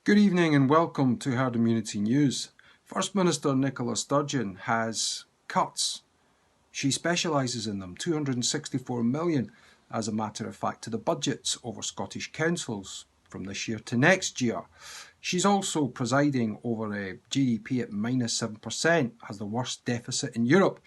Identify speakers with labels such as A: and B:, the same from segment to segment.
A: Good evening and welcome to Herd Immunity News. First Minister Nicola Sturgeon has cuts. She specialises in them, 264 million as a matter of fact to the budgets over Scottish councils from this year to next year. She's also presiding over a GDP at -7%, has the worst deficit in Europe.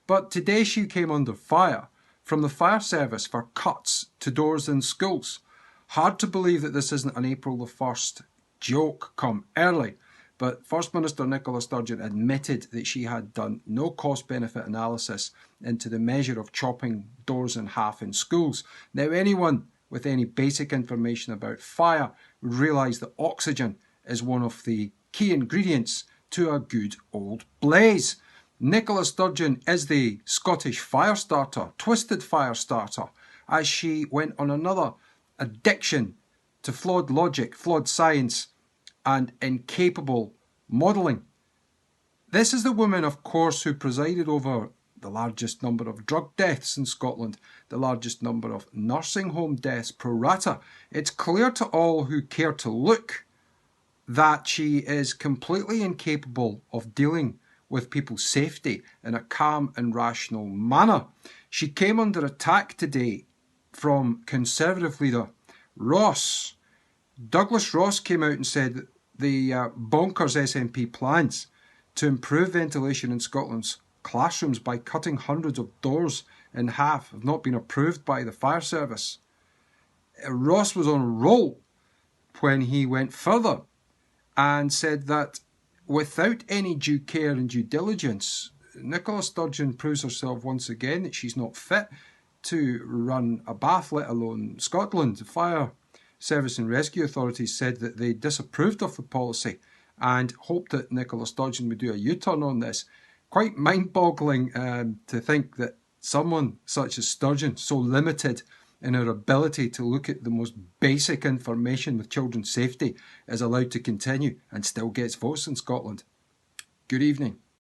A: But today she came under fire from the fire service for cuts to doors in schools. Hard to believe that this isn't an April the 1st joke come early, but First Minister Nicola Sturgeon admitted that she had done no cost-benefit analysis into the measure of chopping doors in half in schools. Now, anyone with any basic information about fire would realise that oxygen is one of the key ingredients to a good old blaze. Nicola Sturgeon is the Scottish fire starter, twisted fire starter, as she went on another addiction to flawed logic, flawed science, and incapable modelling. This is the woman, of course, who presided over the largest number of drug deaths in Scotland, the largest number of nursing home deaths pro rata. It's clear to all who care to look that she is completely incapable of dealing with people's safety in a calm and rational manner. She came under attack today from Conservative leader Ross. Douglas Ross came out and said that the bonkers SNP plans to improve ventilation in Scotland's classrooms by cutting hundreds of doors in half have not been approved by the fire service. Ross was on a roll when he went further and said that without any due care and due diligence, Nicola Sturgeon proves herself once again that she's not fit to run a bath, let alone Scotland. The Fire Service and Rescue Authorities said that they disapproved of the policy and hoped that Nicola Sturgeon would do a U-turn on this. Quite mind-boggling to think that someone such as Sturgeon, so limited in her ability to look at the most basic information with children's safety, is allowed to continue and still gets votes in Scotland. Good evening.